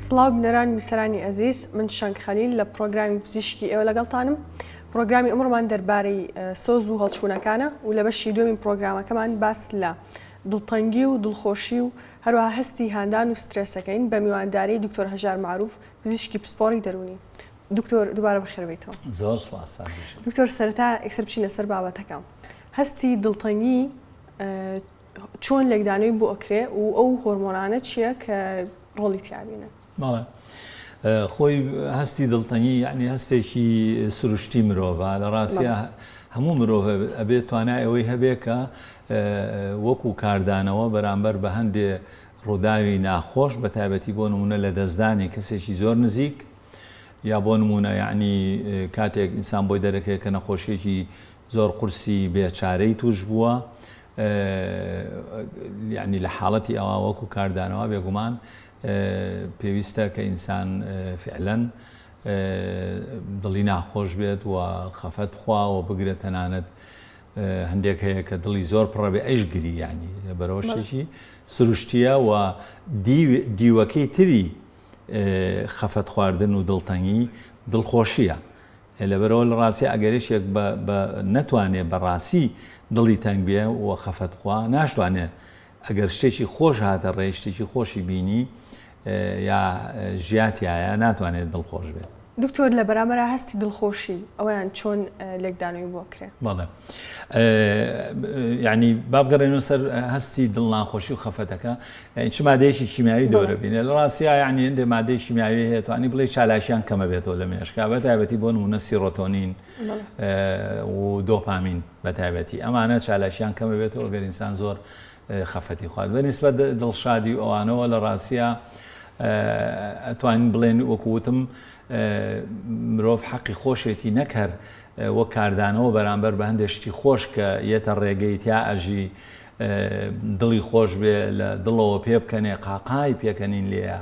سڵاو بنەرانی میسەرانی ئەزیز من شەنگ خەلیل لە پرۆگرامی پزیشکی ئێوە لەگەڵتانم. پرۆگرامی ئەمڕۆمان دەربارەی سۆز و هەڵچوونەکانە و لە بەشی دووەمین پرۆگرامەکەمان باس لە دڵتەنگی و دڵخۆشی و هەروەها هەستی هاندان و سترێسەکەین بە میوانداری دکتۆر هەژار معروف پزیشکی پسپۆڕی دەرونی. دکتۆر دووبارە بەخێربێتەوە. زۆر سپاس. دکتۆر سەرەتا ئەکسەر بچین لەسەر بابەتەکەم. هەستی دڵتەنگی چۆن لێکدانەوەی بۆ ئەکرێ و ئەو هۆرمۆنانە چییە کە ڕۆڵی تیابینە؟ بەڵێ خۆی هەستی دڵتەنگی یعنی هەستێکی سروشتی مرۆڤە لە ڕاستیە هەموو مرۆڤ ئەبێت توانای ئەوەی هەبێ کە وەکو کاردانەوە بەرامبەر بە هەندێ ڕووداوی ناخۆش بە تایبەتی بۆ نمونە لە دەستدانی کەسێکی زۆر نزیک یا بۆ نمونە یعنی کاتێک ئینسان بۆی دەرەکەی کە نەخۆشیێکی زۆر قورسی بێچارەی توش بووە یعنی لە حاڵەتی ئەوە وەکو کاردانەوە بێگومان پێویستە کە ئینسان فعلەن دڵی ناخۆش بێت و خەفەت بخواوە بگرێت تەنانەت هەندێک هەیە کە دڵی زۆر پڕەبێ ئەشگری یعنی بەرەوە شتێکی سروشتیە و دیوەکەی تری خەفەت خواردن و دڵتەنگی دڵخۆشیە. لەبەرەوە لە ڕاستی ئەگەرێشێک نەتوانێت بەڕاستی دڵی تەنگ بێ و خەفەت خوا ناشتوانێت ئەگەر شتێکی خۆش هاتە ڕێ شتێکی خۆشی بینی یا ژیاتیایە ناتوانێت دڵخۆش بێت. دکتۆر لە بەرامبەر هەستی دڵخۆشی ئەویان چۆن لێکدانەوەی بۆ کرێ؟ بەڵێ یعنی بابگەڕێنەوە سەر هەستی دڵناخۆشی و خەفەتەکە چ مادەیەکی کیمیاوی دەورە بینێ لە ڕاستیە یعنی هەندێک مادەی کیمیاوی هەیە توانی بڵێ چالاشیان کەمە بێتەوە لە مێشکا بە تایبەتی بۆ نمونە سیرۆتۆنین و دۆپامین بە تایبەتی ئەمانە چالاشیان کەمە بێتەوە گەر ئینسان زۆر خەفەتی خوارد بەنسبەت دڵشادی و ئەوانەوە لە ڕاستیە ئەتوانین بڵێن وەکووتم مرۆڤ حەقی خۆشێتی نەکرد وەک کاردانەوە بەرامبەر بە هەندێک شتی خۆش کە یەتە ڕێگەی تیا ئەژی دڵی خۆش بێ لە دڵەوە پێ بکەنێ قاقای پێکەنین لێە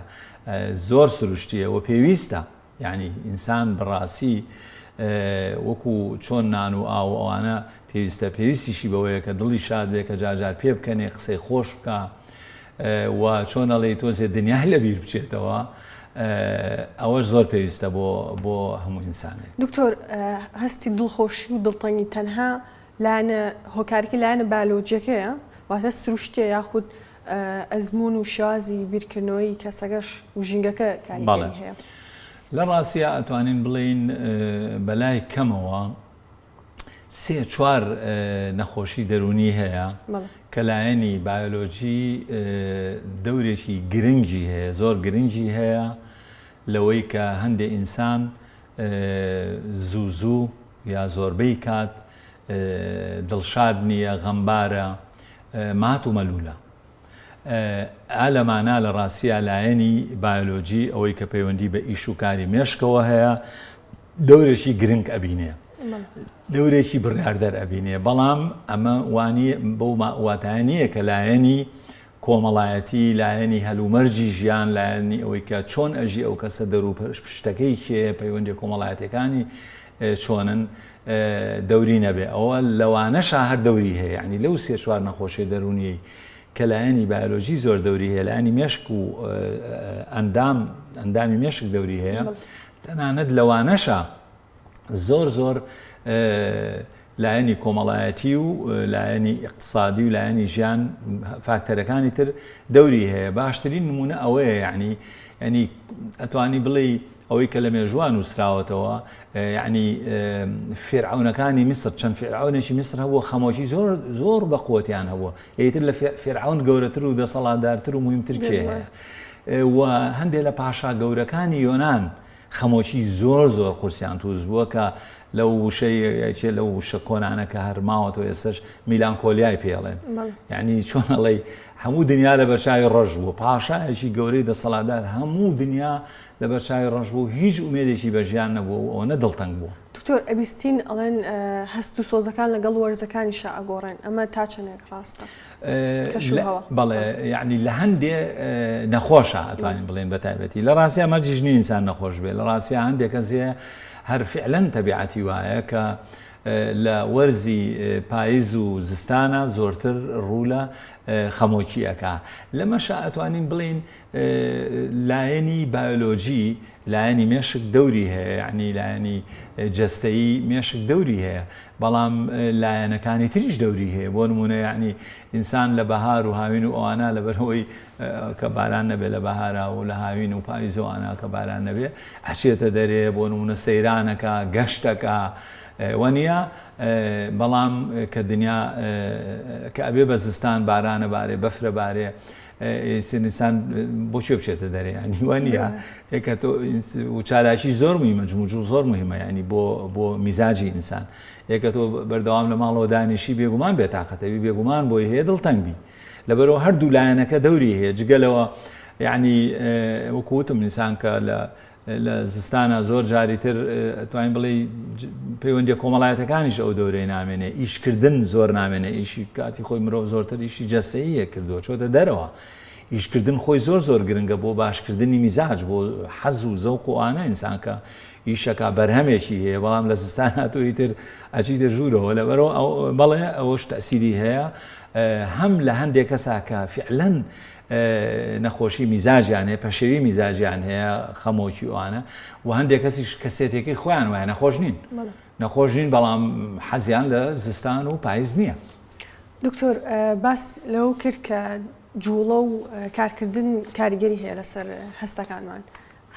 زۆر سروشتیە و پێویستە یعنی ئینسان بەڕاستی وەکو چۆن نان و ئاو ئەوانە پێویستیشی بەوەیە کە دڵی شاد بێ کە جاجار پێ بکەنێ قسەی خۆش بکە و چۆن ئەڵێ تۆزێ دنیای لەبیر بچێتەوە ئەوەش زۆر پێویستە بۆ هەموو ئینسانێک. دکتۆر هەستی دڵخۆشی و دڵتەنگی تەنها لایەنە هۆکارێکی لایەنە بایۆلۆجیەکەیە واتە سروشتیە یاخود ئەزمون و شازی بیرکردنەوەی کەسەکەش و ژینگەکە کاریگەری هەیە؟ لە ڕاستیە ئەتوانین بڵین بەلای کەمەوە سێ چوار نەخۆشی دەرونی هەیە کە لایەنی بایۆلۆجی دەورێکی گرنگی هەیە زۆر گرنگی هەیە لەوەی کە هەندێک ئینسان زوو یا زۆربەی کات دڵشاد نییە غەمبارە مات و مەلوولە. ئالەمانە لە ڕاستیە لایەنی بایۆلۆجی ئەوەی کە پەیوەندی بە ئیش و کاری مێشکەوە هەیە دەورێکی گرنگ ئەبینێ دەورێکی بڕیاردەر ئەبینێ بەڵام ئەمە وانە بەو واتانیە کە لایەنی کۆمەڵایەتی لایەنی هەلومەرجی ژیان لایەنی ئەوەی کە چۆن ئەژی ئەو کەسە دەرو پشتەکەی چێ پەیوەندی کۆمەڵایەتەکانی چۆنن دەوری نەبێ ئەوە لەوانەشا هەر دەوری هەیە ینی لەو سێ چوار نەخۆشی دەرونیی کە لایەنی بایۆلۆژی زۆر دەوری هەیە لایەنی مێشک و ئەندامی مێشک دەوری هەیە تەنانەت لەوانەشا زۆر لایەنی کۆمەڵایەتی و لایەنی اقتصادی و لایەنی ژیان فاکتەرەکانی تر دەوری هەیە. باشترین نمونە ئەوەیە ینی ئەتوانی بڵێ ئەوەی کە لە مێژوان وسراوەتەوە یعنی فێرعەونەکانی میسر چەند فێرعەونێکی میسر هەبووە خەمۆکی زۆر بە قووەتیان هەبووە یەکتر لە فێرعەون گەورەتر و دەسەڵاتدارتر و مهمتر کێ هەیە و هەندێک لە پاشا گەورەکانی یۆنان خەمۆکی زۆر قورسیان تووش بووە کە لەو وشەیەکێ لەو وشە کۆنانە کە هەرماوەتەوە ئێستش میلانکۆلیای پێڵێن یعنی چۆن ئەڵێ هەموو دنیا لە بەرچاوی ڕەش بووە پاشایەکی گەورەی دەسەڵاتدار هەموو دنیا لە بەرچاوی ڕەش بوو هیچ ئومێدێکی بە ژیان نەبووە و ئەوە نەدڵتەنگ بووە. دکتۆر ئەبیستین ئەڵێن هەست و سۆزەکان لەگەڵ وەرزەکانی ئەگۆڕێن ئەمە تا چەندێک ڕاستە؟ بەڵێ یعنی لە هەندێ نەخۆشە ئەتوانین بڵێن بە تایبەتی لە ڕاستیە مەرجیش نی ئینسان نەخۆش بێ لە ڕاستیە هەندێک کەس هەیە هەر فعلەن تەبیعەتی وایە کە لە وەرزی پاییز و زستانە زۆرتر ڕوو لە خەمۆکیەکە لەمەشە ئەتوانین بڵین لایەنی بایۆلۆجی لایەنی مێشک دەوری هەیە یعنی لایەنی جەستەیی مێشک دەوری هەیە بەڵام لایەنەکانی تریش دەوری هەیە بۆ نمونە یعنی ئینسان لە بەهار و هاوین و ئەوانە لەبەرەوەی کە باران نەبێت لە بەهارا و لە هاوین و پاییز و ئەوانە کە باران نەبێت ئەچێتە دەرێ بۆ نمونە سەیرانەکە گەشتەکە وەنیە بەڵام کە دنیا کە ئەبێ بە زستان بارانە بارێ بەفرە بارێ سنسان بۆچێ بچێتە دەرێ ینی وانە ێکە و چالاکی زۆر مهمە جموجو زۆر مهمە ینی بۆ میزاجی ئینسان ێکە تۆ بەردەوام لە ماڵەوە دانیشی بێگومان بێتاقەتەوی بێگومان بۆی هەیە دڵتەنگبی لەبەرەوە هەردوو لایەنەکە دەوری هەیە جگەلەوە یعنی وەکوتم ئینسان کە لە زستانە زۆر جاریتر توانین بڵێ پەیوەندی کۆمەڵایەتەکانیش ئەو دەورەی نامێنێ ئیشکردن زۆر نامێنێ ئیشی کاتی خۆی مرۆڤ زۆرتر ئیشی جەستەییە کردووە چۆتە دەرەوە ئیشکردن خۆی زۆر گرنگە بۆ باشکردنی میزاج بۆ حەز و زەوق و ئانە ئینسان کە ئیشەکە بەرهەمێکی هەیە بەڵام لە زستان هاتووی تر ئەچیتە ژوورەوە لەبەرەوە بەڵێ ئەوەش تەسیری هەیە هەم لە هەندێک کەسا کە فعلەن نەخۆشی میزاجیان هەیە پەشێوی میزاجیان هەیە خەمۆکی ئەوانە و هەندێک کەسیش کەسێتێکی خۆیان وایە نەخۆش نین نەخۆش نین بەڵام حەزیان لە زستان و پاییز نییە. دکتۆر باس لەو کرد کە جوڵە و کارکردن کاریگەری هەیە لەسەر هەستەکانمان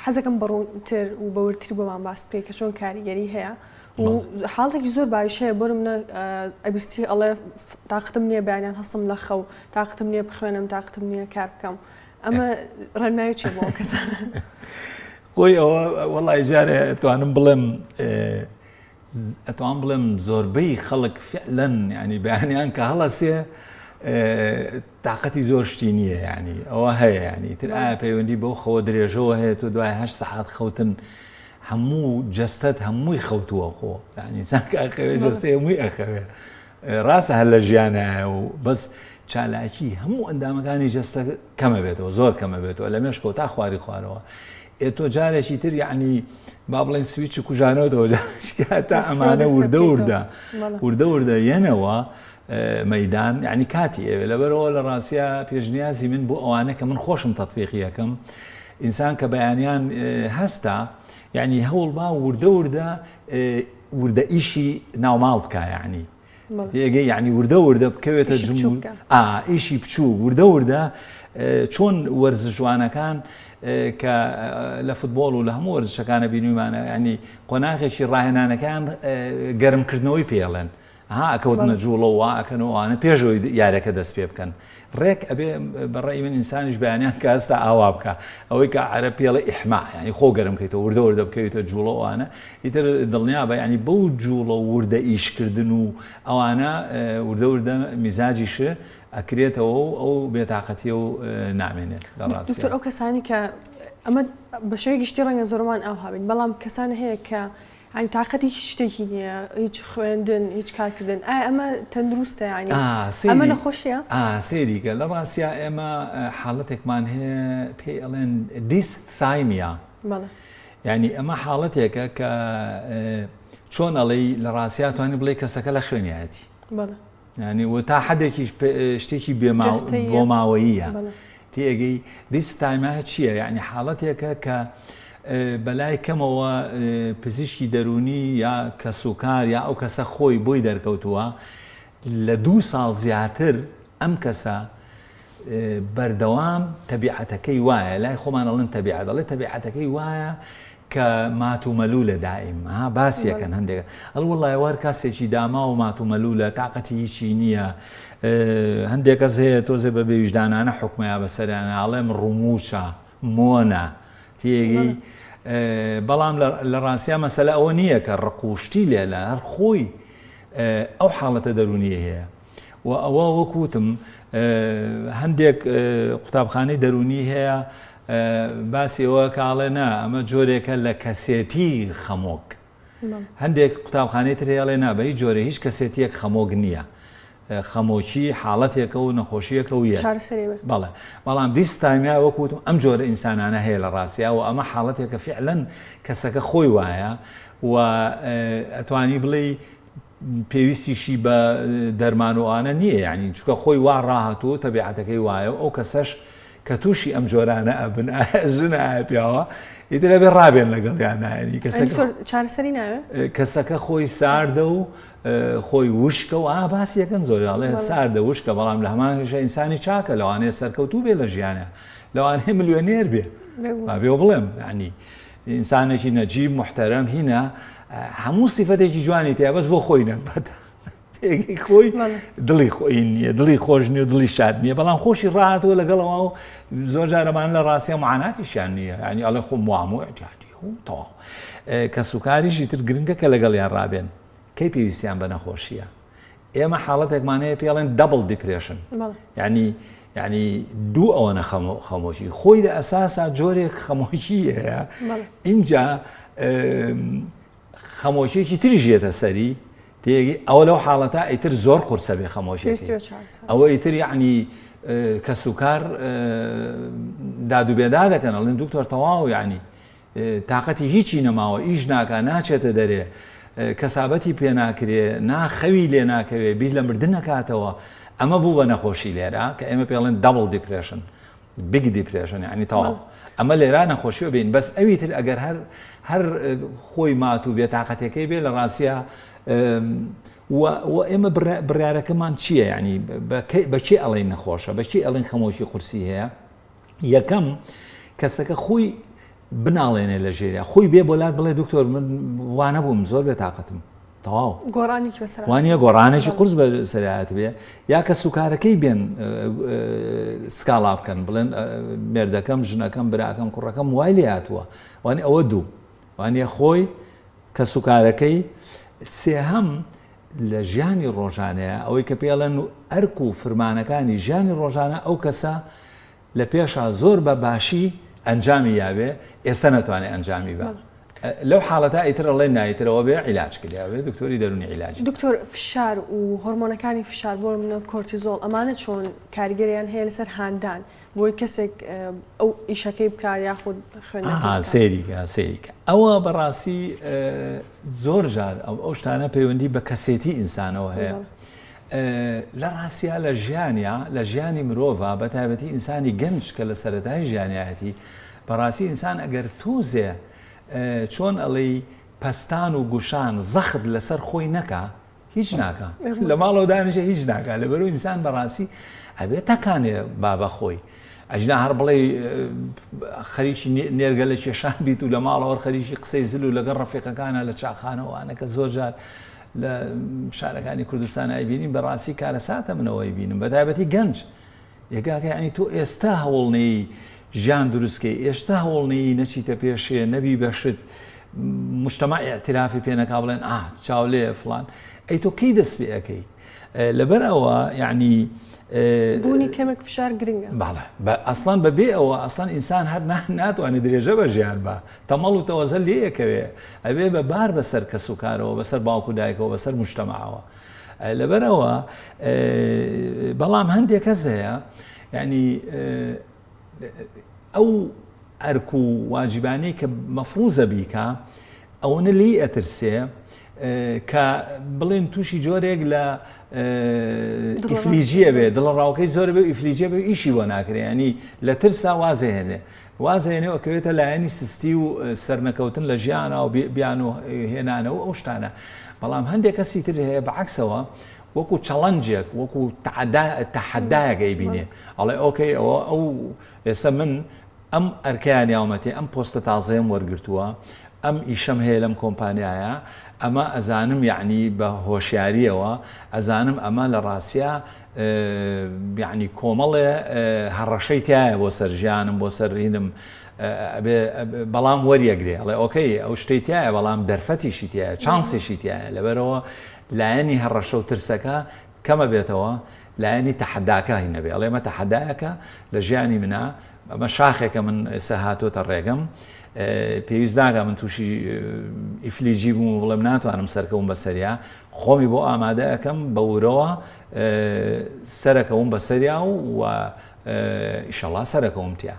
حەزەکەم بەڕوونتر و بەورتر بۆمان باس بکەی کە چۆن کاریگەری هەیە و حاڵێکی زۆر باش هەیە بۆ منە ئەبیستی ئەڵێ تااقتم نییە بەیانیان هەستم لە خەو تااقتم نییە بخوێنم تااقتم نییە کار بکەم ئەمە ڕێنماوی چێ بۆ کەسانە خۆی ئەوە وەڵی جارێ ئەتوانم بڵێم زۆربەی خەڵک فعلەن ینی بەیانیان کە هەڵەسێ تااقەتی زۆر شتی نییە ینی ئەوە هەیە ینی تر ئایا پەیوەندی بەو خەوە درێژەوە هەیە تو دوای 8 ساعات خەوتن هەموو جەستەت هەمووی خەوتووە خۆ ینی ساکە ئەخەوێ جەستی هەمووی ئەخەوێ ڕاستە هەر لە ژیانە و بەس چالاکی هەموو ئەندامەکانی جەستە کەمە بێتەوە زۆر کەمە بێتەوە لە مێشکەوە تا خواری خوارەوە تۆ جارێکی تر یعنی با بڵێن سویچ کوژانەوەەوە تا ئەمانە وردە یەنەوە مەدان ینی کاتی ئێوێ لەبەرەوە لە ڕاستە پێشنیازی من بۆ ئەوانە کە من خۆشم تەطبیقی یەکەم ئینسان کە بەیانیان هەستا یعنی هەوڵ با وردە ئیشی ناوماڵ بکە یعنی تێگەی یعنی وردە بکەوێتە ئیشی بچوو وردە چۆن وەرزشوانەکان کە لە فوتبۆڵ و لە هەموو وەرزشەکانە بینیمانە ینی قۆناغێکی ڕاهێنانەکان گەرمکردنەوەی پێڵێن ئەکەوتنە جوڵەوە ئەکەنەوەوانە پێشەوەی یارەکە دەست پێ بکەن ڕێک ئەبێ بەڕێی من ئینسانیش بەیانیان کە ئەستا ئاوا بکە ئەوەی کە عەرە پێڵە ئیحما ینی خۆ گەرمکەیتەوە وردە بکەوێتە جوڵەوەوانە ئیتر دڵنیا بە ینی بەو جوڵە وردە ئیشکردن و ئەوانە وردە میزاجیشە ئەکرێتەوە ئەو بێتاقەتی و نامێنێت لە ڕاستی دکتۆر ئەو کەسانی کە ئەمە بە شێوەیەکی گشتی ڕەنگە زۆرمان ئەو هاوین بەڵام کەسانە هەیە کە ینی تااقەتی شتێکی نییە هیچ خوێندن هیچ کارکردن ئایا ئەمە تەندروستە ینی ئەمە نەخۆشیە سێریکە لە ڕاستیا ئێمە حاڵەتێکمان هەیە پێی ئەڵێن دیسثایمیا ینی ئەمە حاڵەتێکە کە چۆن ئەڵێ لە ڕاستیا توانی بڵێ کەسەکە لە خوێنیایەتی ینی و تا حدێکی شتێکی بۆ ماوەییە تێگەی دیسثایمیا چییە یعنی حاڵەتێکە کە بەلای کەمەوە پزیشکی دەرونی یا کەسوکار یا ئەو کەسە خۆی بۆی دەرکەوتووە لە 2 ساڵ زیاتر ئەم کەسە بەردەوام تەبیعەتەکەی وایە لای خۆمان ئەڵێن تەبیعەت دەڵێ تەبیعەتەکەی وایە کە ماتومەلوولە دائیم باسیەکەن هەندێک وەڵای وەر کەسێکی داما و ماتومەلوولە تااقەتی هیچی نییە هەندێک کەس هەیە تۆزێ بە بێویژدانانە حکمەیە بەسەریانە ئاڵێم ڕوموشە مۆنە تێگەی بەڵام لە ڕاستیا مەسەلە ئەوە نییە کە ڕقوشتی لێلە هەر خۆی ئەو حاڵەتە دەرونیە هەیە و ئەوە وەکوتم هەندێک قوتابخانەی دەرونی هەیە باسی ئەوە کاڵێ نا ئەمە جۆرێکە لە کەسێتی خەمۆک هەندێک قوتابخانەی تر هێڵێ نا بە هیچ جۆرە هیچ کەسێتیەک خەمۆک نییە خەمۆکی حاڵەتێکە و نەخۆشیەکە و یە بەڵێ بەڵام دیسثایمیا وەکوتم ئەم جۆرە ئینسانانە هەیە لە ڕاستیا و ئەمە حاڵەتێکە فعلەن کەسەکە خۆی وایە و ئەتوانی بڵێ پێویستیشی بە دەرمان و ئانە نییە، یعنی چونکە خۆی وا ڕاهاتوو تەبیعەتەکەی وایە ئەو کەسەش کە تووشی ئەم جۆرانە ئەبن ژنە پیاوە ئیتر بێ ڕابێن لەگەڵیان نایەنی چارەسەری ناوێ کەسەکە خۆی ساردە و خۆی وشکە و باسی یەکەم زۆرڵێ ساردە وشکە، بەڵام لە هەمانش ئینسانی چاکە لەوانەیە سەرکەوتوو بێ لە ژیانە، لەوانەیە ملیۆنێر بێ بێ بڵێم ینی ئینسانێکی نەجیب محتەرەم هینە هەموو سیفەتێکی جوانی تێ بەس بۆ خۆی نەبات خۆی دڵی خۆی نییە، دڵی خۆش نیە و دڵی شاد نییە، بەڵام خۆشی ڕاتەوە لەگەڵەوە و زۆر جارەمان لە ڕاستیە معاناتیشیان نییە، ینی ئەڵێ خۆ موامۆ ئەتیاتی تەواو کە سوکاریشی تر گرنگە کە لەگەڵیان ڕابێن کەی پێویستیان بە نەخۆشیە. ئێمە حاڵەتێکمانەیە پێڵێن دەبڵ دیپرێشن، ینی دوو ئەوەنە خەمۆشی خۆی لە ئەساسا جۆرێک خەمۆشی هەیە، اینجا خەمۆشیێکی تری ژێتە سەری تێگی ئەوە لەو حاڵەتە ئیتر زۆر قورسە بێ خەمۆشیێکی ئەوە ئیتر یعنی کە سوکار دادوبێدا دەکەن ئەڵێن دوکتۆر تەواو ینی تااقەتی هیچی نەماوە ئیش ناکە ناچێتە دەرێ کەسابەتی پێ ناکرێ ناخەوی لێ ناکەوێ بیر لە مردن نەکاتەوە، ئەمە بوو بە نەخۆشی لێرە کە ئێمە پێڵێن دەبڵ دیپرێشن بیگ دیپرێشن ینی تەواو ئەمە لێرا نەخۆشیەوە بین، بەس ئەوی تر ئەگەر هەر خۆی مات و بێتاقەتەکەی بێ لە ڕاستیە و ئێمە بڕیارەکەمان چییە؟ ینی بەچی ئەڵێن نەخۆشە، بەچی ئەڵێن خەمۆشی قورسی هەیە؟ یەکەم کەسەکە خۆی بناڵێنێ لە ژێریا، خۆی بێ بۆلات بڵێ دکتۆر من وانە بووم زۆر بێتاقەتم تەواو وانە گۆڕانێکی قورس بە سەرایەت بێ، یا کە سوکارەکەی بێن سکاڵا بکەن بڵێن مێردەکەم ژنەکەم براکەم کوڕەکەم وای لێ هاتووە، وانی ئەوە دوو وانە خۆی کە سوکارەکەی سێهەم لە ژیانی ڕۆژانەیە ئەوەی کە پێڵەن و ئەرک و فرمانەکانی ژیانی ڕۆژانە ئەو کەسە لە پێشە زۆر بە باشی ئەنجامی یاوێ ئێستا نەتوانێت ئەنجامی بە لەو حاڵەتە ئیتر ئەڵێ نایترەوە بێ عیلاج کردیاوێ دکتۆری دەرونی عیلاج. دکتۆر فشار و هۆرمۆنەکانی فشار بۆ منە کۆرتیزۆڵ ئەمانە چۆن کاریگەریان هەیە لەسەر هاندان بۆی کەسێک ئەو ئیشەکەی بکار یاخود خوێندنەکەی سێریکە ئەوە بەڕاستی زۆر جار ئەو شتانە پەیوەندی بە کەسێتی ئینسانەوە هەیە لە ڕاستیا لە ژیانی مرۆڤ بە تایبەتی ئینسانی گەنج کە لە سەرەتای ژیانیەتی بەڕاستی ئینسان ئەگەر تۆزێ چۆن ئەڵێ پەستان و گوشان زەخت لەسەر خۆی نەکا هیچ ناکە لە ماڵەوە دانیشە هیچ ناکە لەبەرەوەی ئینسان بەڕاستی ئەبێت تەکانێ بابە خۆی ئەجنا هەر بڵێ خەریکی نێرگە لە کێشان بیت و لە ماڵەوە خەریکی قسەی زل و لەگەڵ ڕەفیقەکانە لە چاخانەوەوانە کە زۆر جار لە شارەکانی کوردستان ئایبینین بەڕاستی کارە ساتە منەوەی بینم بە تایبەتی گەنج یەکاکە ینی تۆ ئێستا هەوڵنەی ژیان دروستکەی ئێشتا هەوڵنەی نەچیتە پێشێ نەبی بەشت مجتەمع ئیعترافی پێنەکا بڵێن چاولێ فڵان ئەی تۆ کەی دەست پێ ئەەکەی لەبەر ئەوە یعنی بوونی کەمێک فشار گرنگە باڵە ئەسڵان بەبێ ئەوە ئەسڵان ئینسان هەر ناتوانێت درێژە بە ژیان بە تەمەڵ و تەوەزە لێیەکەوێ ئەبێ بە بار بەسەر کەس و کارەوە بەسەر باوکو دایکەوە بەسەر مجتەمعەوە لەبەرەوە بەڵام هەندێک کەس هەیە ینی ئەو ئەرک و واجبانەی کە مەفروزە بیکە ئەوەنە لی ئەترسێ کە بڵێن تووشی جۆرێک لە ئیفلیجیە بێ دڵ ڕاوکەی زۆر بێ ئیفلیجیە بێ ئیشی بۆ ناکرێ ینی لە ترسا وازەهێنێ وازەهێنێەوە کەوێتە لایەنی سستی و سەرنەکەوتن لە ژیانە و بیان و هێنانەوە ئەو شتانە بەڵام هەندێک کەسی تر هەیە بەعکسەوە وەکو چەڵەنجێک وەکو تەحەدایەکەی بینێ ئەڵێ ئۆکەی ئەوە ئەو ئێستا من ئەم ئەرکیان یاومەتی ئەم پۆستە تازەیەم وەرگرتووە ئەم ئیشەم هەیە لەم کۆمپانیایە ئەمە ئەزانم یعنی بە هۆشیاریەوە ئەزانم ئەمە لە ڕاستیە یعنی کۆمەڵێ هەڕەشەی تایە بۆ سەر ژیانم بۆ سەرڕینم بەڵام وەریەگرێ ئەڵێ ئۆکەی ئەو شتەی تایە بەڵام دەرفەتیشی تایە چانسێکی تایە لەبەرەوە لایەنی هەڕەشە و ترسەکە کەمە بێتەوە لایەنی تەحەداکە هینە بێ ئەڵێ ئەمە تەحەدایەکە لە ژیانی منە ئەمە شاخێکە من ئێستا هاتۆتە ڕێگەم پێویست ناکە من تووشی ئیفلیجی بووم و بڵێم ناتوانم سەرکەوم بەسەریا خۆمی بۆ ئامادە ئەەکەم بە ورەوە سەرەکەوم بەسەریا و ئیشەڵا سەرەکەوم تیا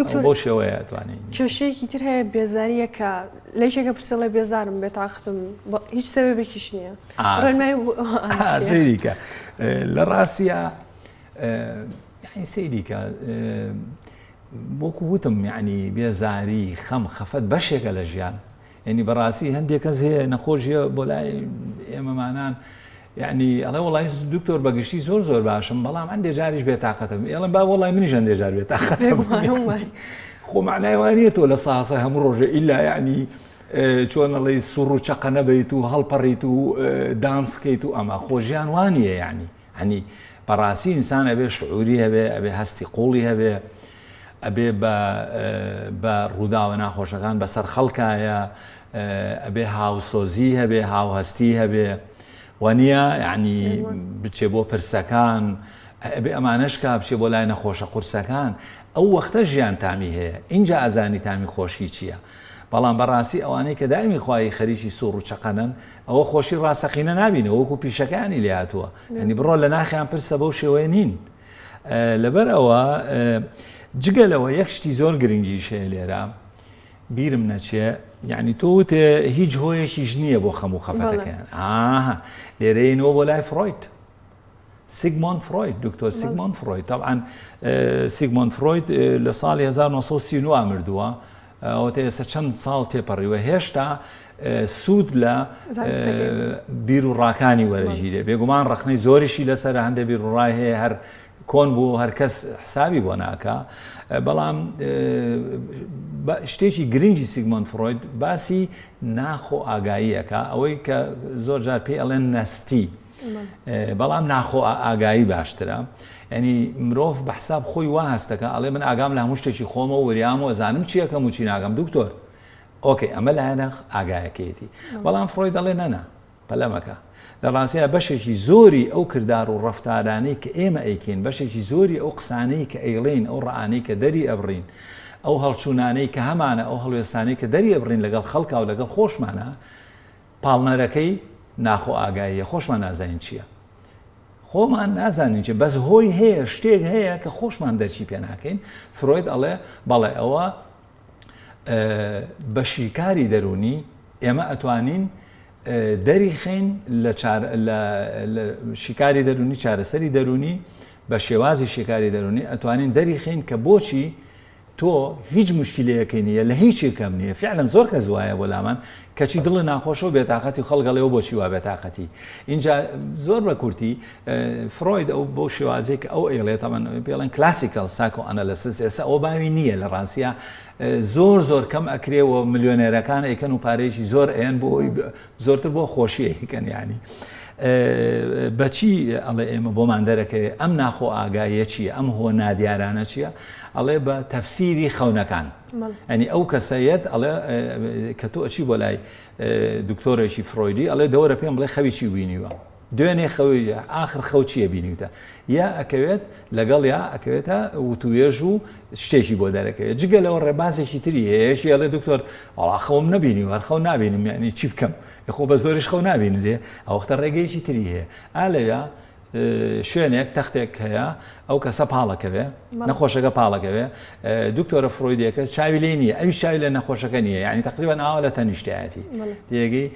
دکتۆر بۆ شێوەیە ئەتوانین کێشەیەکی تر هەیە بێزاریە کە لەیشێکە پرسیڵێ بێزارم بێتاقتم هیچ سەبەبێکیش نییە سەیریکە لە ڕاستیە یعنی سەیریکە بۆکو وتم یعنی بێزاری خەم خەفەت بەشێکە لە ژیان یعنی بەڕاستی هەندێک کەس هەیە نەخۆشیە بۆ لای ئێمەمانان یعنی ئەڵێ وڵای دکتۆر بەگشتی زۆر باشم بەڵام هەندێک جاریش بێتاقەتم ئێڵم با وڵای منیش هەندێک جار بێتاقەتم خۆ معنای وانە تۆ لە ساسە هەموو ڕۆژە ئیلا یعنی چۆن ئەڵێ سوڕ و چەقە نەبیت و هەڵپەڕیت و دانسکەیت و ئەمە خۆژیان وانیە یعنی هەنی بەڕاستی ئینسان ئەبێ شعوری هەبێ ئەبێ هەستی قوڵی هەبێ ئەبێ بە ڕووداوە ناخۆشەکان بەسەر خەڵکایە ئەبێ هاوسۆزی هەبێ هاوهەستی هەبێ وانە یعنی بچێ بۆ پرسەکان ئەبێ ئەمانەشکا بچێ بۆ لای نەخۆشە قورسەکان ئەو وەختە ژیان تامی هەیە اینجا ئازانی تامی خۆشی چییە بەڵام بەڕاستی ئەوانەی کە دایمی خوای خەریکی سوڕ و چەقەنن ئەوە خۆشی ڕاستەقینە نابینەوە وەکو پیشەکانی لێهاتووە ئەنی بڕۆ لە ناخیان پرسە بەو شێوەیە نین لەبەر ئەوە جگەلەوە یەک شتی زۆر گرنگیش هەیە لێرە بیرم نەچێ یعنی تۆ وتێ هیچ هۆیەکیش نییە بۆ خەم و خەفەتەکەیان لێرەینەوە بۆ لای فرۆید سیگمۆند فڕۆید دکتۆر سیگمۆند فڕۆید طبعاً سیگمۆند فڕۆید لە ساڵی 1939 مردووە ئەوە ئێستا چەند ساڵ تێپەڕیوە هێشتا سوود لە بیر و ڕاکانی وەرەگیرێ بێگومان ڕخنەی زۆریشی لەسەر هەندێک بیر و ڕای هەیە هەر کۆن بوو هەر کەس حسابی بۆ ناکە بەڵام شتێکی گرنگی سیگمۆند فڕۆید باسی ناخۆ ئاگاییەکە ئەوەی کە زۆر جار پێی ئەڵێن نەستی بەڵام ناخۆ ئاگایی باشترە ینی مرۆڤ بە حساب خۆی وا هەستەکە ئەڵێ من ئاگام لە هەموو شتێکی خۆمە و وریام و ئەزانم چیەکەم و چی ناگەم دکتۆر ئۆکەی ئەمە لایەنە ئاگایەکەیەتی بەڵام فڕۆید دەڵێ نەنا پەلەمەکە لە ڕاستیە بەشێکی زۆری ئەو کردار و ڕەفتارانەی کە ئێمە ئەیکەین بەشێکی زۆری ئەو قسانەی کە ئەیڵێن ئەو ڕەعانەی کە دەری ئەبڕین ئەو هەڵچوونانەی کە هەمانە ئەو هەڵوێستانەی کە دەری ئەبڕین لەگەڵ خەڵکا و لەگەڵ خۆشمانە پاڵنەرەکەی ناخۆ ئاگاییە خۆشمان نازانین چییە خۆمان نازانین چێ بەس هۆی هەیە شتێک هەیە کە خۆشمان دەرچی پێ ناکەین فرۆید ئەڵێ بەڵێ ئەوە بە شیکاری دەرونی ئێمە ئەتوانین دەریخین لە شیکاری دەرونی چارەسەری دەرونی بە شێوازی شیکاری دەرونی ئەتوانین دەریخین کە بۆچی تۆ هیچ مشکلەیەکەی نییە لە هیچی کەم نییە فعلا زۆر کەس وایە بۆ لامان کەچی دڵی ناخۆشە و بێتاقەتی و خەڵگەڵێەوە بۆچی وا بێتاقەتی اینجا زۆر بە کورتی فرۆید ئەو بۆ شێوازێک ئەو ئێڵێت ئەمە پێڵێن کلاسیکل ساکۆ ئەنەلەسیس ئێستا ئەو باوی نییە لە ڕاستیە زۆر کەم ئەکرێەوە ملیۆنێرەکان ئەیکەن و پارێکی زۆر ئێن بۆ زۆرتر بۆ خۆشیە هیکەن ینی بەچی ئەڵێ ئێمە بۆمان دەرەکەوێت ئەم ناخۆ ئاگایە چییە ئەم هۆ نادیارانە چییە ئەڵێ بە تەفسیری خەونەکان ئەنی ئەو کەسەیەت ئەڵێ کە تۆ ئەچی بۆ لای دکتۆرێکی فرۆیدی ئەڵێ دەوەرە پێم بڵێ خەوی چی بینیوە دوێنێ خەوی ئاخر خەو چییە بینیوتە یا ئەکەوێت لەگەڵ یا ئەکەوێتە وتوێژ و شتێکی بۆ دەرەکەوێت جگە لەوە ڕێبازێکی تری هەیەشی ئەڵێ دکتۆر ئەڵا خەوم نبینی و هەر خەو نبینم یعنی چی بکەم خۆ بە زۆریش خەو نبینی لێ ئەوختە ڕێگەیەکی تری هەیە ئالەوە شوێنێک تەختێک هەیە ئەو کەسە پاڵەکەوێ نەخۆشەکە پاڵەکەوێ دکتۆرە فرۆیدەکە چاوی لێ نییە ئەوی چاوی لە نەخۆشەکە نییە ینی تقریبا ئاوا لە تەنیشتایەتی تێگەی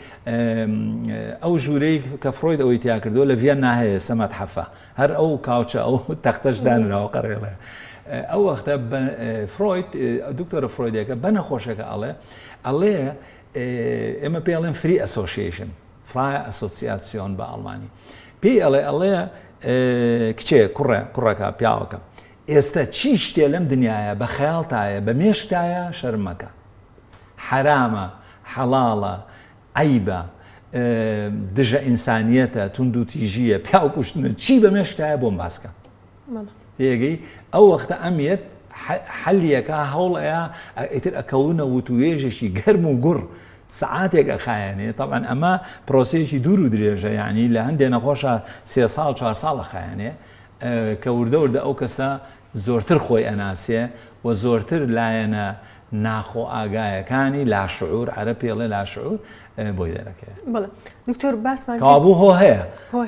ئەو ژوورەی کە فرۆید ئەوەی تیا کردووە لە ڤێن ناهەیە سەمەد حەفە هەر ئەو کاوچە ئەو تەختەش دانراوە قەڕێڵێ ئەو وەختە فرۆید دکتۆرە فرۆیدەکە بە نەخۆشەکە ئەڵێ ئێمە پێڵێن فری ئەسۆسییشن فرای ئەسۆسیاسیۆن بە ئەڵمانی پێی ئەڵێ کچێ کوڕەکە پیاوەکە ئێستا چی شتێ لەم دنیاە بە خەیاڵتایە بە مێشکتایە شەرمەکە حرامە حەڵاڵە عیبە دژە ئینسانیەتە تونند و تیژیە پیاو کوشتنە چی بە مێشکتایە بۆم باسکە تێگەی ئەو وەختە ئەمیت حەلیەکە هەوڵەیە ئیتر ئەکەونە وتوێژێکی گەرم و گوڕ سعاتێک ئەخایەنێ طبعا ئەمە پرۆسەیەکی دوور و درێژە یعنی لە هەندێک نەخۆشە 3 ساڵ 4 ساڵ ئەخایەنێ کە وردە ئەو کەسە زۆرتر خۆی ئەناسێ و زۆرتر لایەنە ناخۆ ئاگایەکانی لاشعور عەرە پێڵێ لاشعور بۆی دەرەکەوێت. بەڵێ دکتۆر باسمان کابوو هۆ هەیە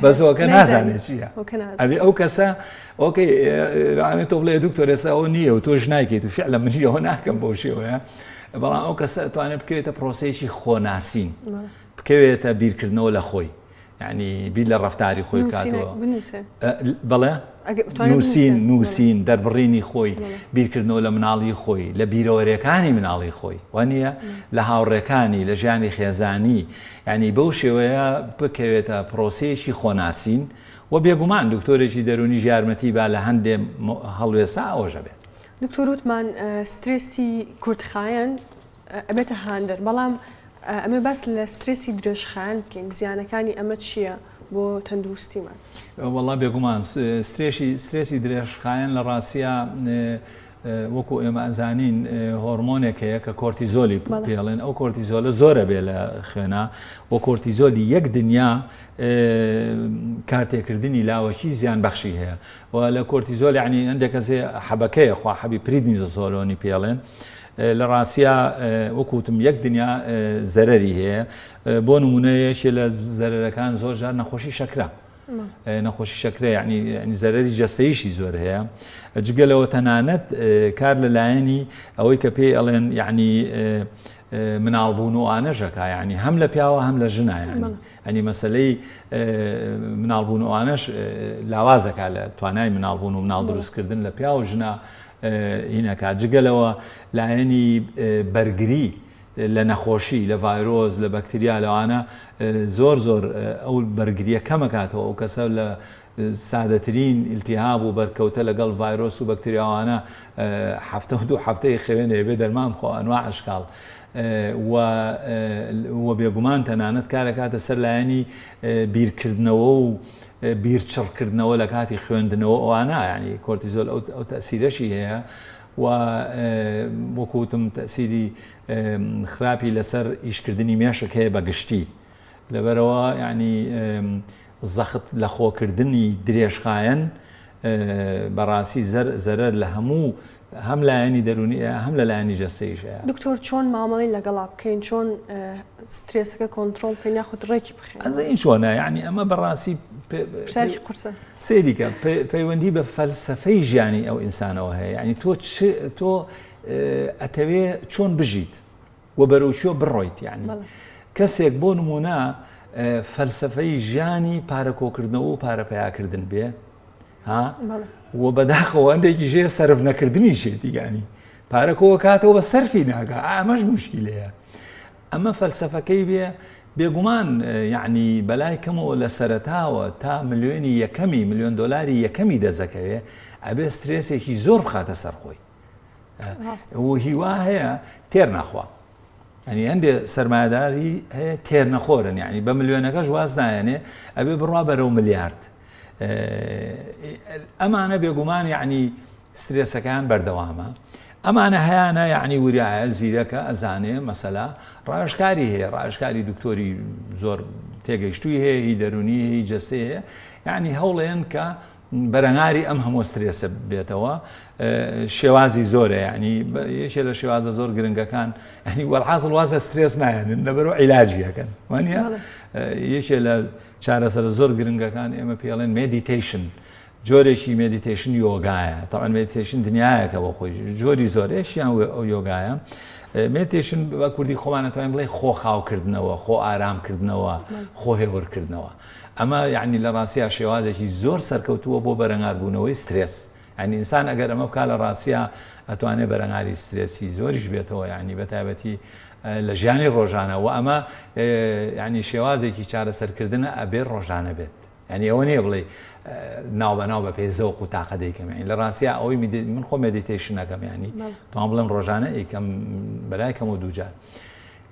بەسەوەکە نازانێت چییە ئەبێ ئەو کەسە ئۆکەی ڕانێت تۆ بڵێ دکتۆر ئێستا ئەو نییە و تۆش نایکەیت و فعلا منی ئەوە ناکەم بۆ شێوەیە بەڵام ئەو کەسە ئەتوانێت بکەوێتە پرۆسەیەکی خۆناسین بکەوێتە بیرکردنەوە لە خۆی یعنی بیر لە ڕەفتاری خۆی بکاتەوە بەڵێ نووسین دەربڕینی خۆی بیرکردنەوە لە مناڵی خۆی لە بیرەوەریەکانی مناڵی خۆی وانە لە هاوڕێکانی لە ژیانی خێزانی یعنی بەو شێوەیە بکەوێتە پرۆسەیەکی خۆناسین و بێگومان دکتۆرێکی دەرونی یارمەتی با لە هەندێک هەڵوێسا ئەوەژە بێت. دکتۆر وتمان سترێسی کورتخایەن ئەبێتە هاندەر بەڵام ئەمە بەس لە سترێسی درێژخایەن بکەین زیانەکانی ئەمە چییە بۆ تەندروستیمان؟ وەڵا بێگومان سترێسی درێژخایەن لە ڕاستیە وەکو ئێمە ئەزانین هۆرمۆنێک هەیە کە کۆرتیزۆلی پێڵێن ئەو کۆرتیزۆلە زۆرە بێ لە خوێنە بۆ کۆرتیزۆلی یەک دنیا کارتێکردنی لاوەکی زیان بەخشی هەیە و لە کۆرتیزۆل یعنی هەندێک کەسێ حەبەکەیە خوا حەبی پریدنیزۆلۆنی پێڵێن لە ڕاستیە وەکوتم یەک دنیا زەرەری هەیە بۆ نمونەیەشێ لە زەرەرەکان زۆر جار نەخۆشی شەکرە نەخۆشی شەکرە یعنی زەرەری جەستەیشی زۆر هەیە جگەلەوە تەنانەت کار لەلایەنی ئەوەی کە پێی ئەڵێن یعنی مناڵبوون و ئانەژەکە یعنی هەم لە پیاوە هەم لە ژنە ینی مەسلەی مناڵبوون و ئانەش لاوازەکە لە توانای مناڵبوون و مناڵ دروستکردن لە پیا و ژنە هینەکە جگەلەوە لایەنی بەرگری لە نەخۆشی لە ڤایرۆز لە بەکتریا لەوانە زۆر ئەو بەرگریە کەمەکاتەوە ئەو کەسە لە سادەترین ئیلتیهاب و بەرکەوتە لەگەڵ ڤایرۆس و بەکتریاوانە هەفتە و دوو هەفتەی خوێنێ بێ دەرمان خۆ ئەنواع عشکاڵ و بێگومان تەنانەت کارەکاتە سەر لایەنی بیرکردنەوە و بیرچڕکردنەوە لە کاتی خوێندنەوە ئەوانە ینی کۆرتیزۆل ئەو تەسیرەشی هەیە و وەکوتم تەسیری خراپی لەسەر ئیشکردنی مێشک هەیە بەگشتی لەبەرەوە ینی زەخت لە خۆکردنی درێژخایەن بەڕاستی زەرەر لە هەموو هەم لایەنی دەرونی هەم لە لایەنی جەستەیشەیە. دکتۆر چۆن مامەڵی لەگەڵا بکەین چۆن سترێسەکە کۆنتترۆل بکەین یاخود ڕێکی بخێن ئەزین چۆنە یعنی ئەمە بەڕاستی قورسە سێریکە پەیوەندی بە فەلسەفەی ژیانی ئەو ئینسانەوە هەیە ینی تۆ ئەتەوێ چۆن بژیت و بەرەوچۆ بڕۆیت یعنی کەسێک بۆ نمونە فەلسەفەی ژیانی پارەکۆکردنەوە و پارەپیاکردن بێ و بەداخەوە هەندێکی ژێ سەرف نەکردنی شێتی ینی پارەکەوە کاتەوە بە سەرفی ناگا ئەمەش موشکیلەیە ئەمە فەلسەفەکەی بێ بێگومان یعنی بەلای کەمەوە لە سەرەتاوە تا ملیۆنی یەکەمی ملیۆن دۆلاری یەکەمی دەزەکەوێ ئەبێ سترێسێکی زۆر بخاتە سەرخۆی و هیوا هەیە تێر ناخوا ینی هەندێ سەرمایهداری هەیە تێر نەخۆرن یعنی بە ملیۆنەکەش واز نایەنێ ئەبێ بڕوا بەرەو ملیارد ئەمانە بێگومان یعنی سترێسەکان بەردەوامە ئەمانە هەیەە یعنی وریایە زیرەکە ئەزانێ مەسەلا ڕاشکاری هەیە ڕاشکاری دکتۆری زۆر تێگەیشتووی هەیە هی دەرونی هی جەستێ هەیە یعنی هەوڵێن کە بەرەنگاری ئەم هەموو سترێسە بێتەوە شێوازی زۆرە ینی یەکێ لە شێوازە زۆر گرنگەکان ینی وەڵحاصل وازە سترێس نایەنن لەبەرەوە عیلاجیەکەن وانە یەکێ لە چارەسەر زۆر گرنگەکان ئێمە پێڵێن مێدیتیشن جۆرێکی مێدیتیشن یۆگایە تاوان مێدیتیشن دنیایەکە بۆ خۆی جۆری زۆرێشیان ئەو یۆگایە مێدیتیشن بە کوردی خۆمانەتوانین بڵێ خۆ خاوکردنەوە خۆ ئارامکردنەوە خۆ هێورکردنەوە ئەمە یعنی لە ڕاستیە شێوازێکی زۆر سەرکەوتووە بۆ بەرەنگاربوونەوەی سترێس ینی ئینسان ئەگەر ئەمە بکات لە ڕاستیە ئەتوانێت بەرەنگاری سترێسی زۆریش بێتەوە ینی بەتایبەتی لە ژیانی ڕۆژانە و ئەمە ینی شێوازێکی چارەسەرکردنە ئەبێ ڕۆژانە بێت ینی ئەوە نییە بڵێ ناوبەناو بە پێزەوق و تاقە دەیکەم لە ڕاستیە ئەوەی من خۆ مێدیتیشنەکەم ینی توان بڵێم ڕۆژانە ئیکەم بەلای کەم و دووجار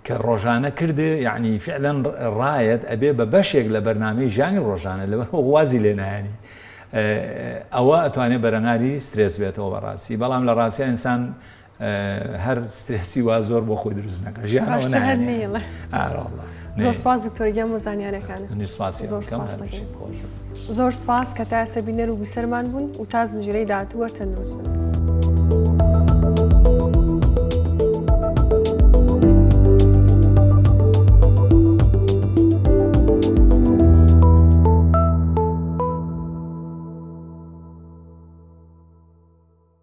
کە ڕۆژانە کردێ یعنی فعلەن ڕایەت ئەبێ بە بەشێک لە بەرنامەی ژیانی ڕۆژانە لەبەر وازی لێ نایانی ئەوە ئەتوانێت بەرەنگاری سترێس بێتەوە بەڕاستی بەڵام لە ڕاستیە ئینسان هەر سترێسی وا زۆر بۆ خۆی دروست نەکە ژیانەوە زۆر سپاس دکتۆرگیان بۆ زانیاریەکانە زۆر سپاس کە تا ئێستا بینەر و بیسەرمان بوون و تا زنجیرەی داهاتوو وەرتەندروست بن.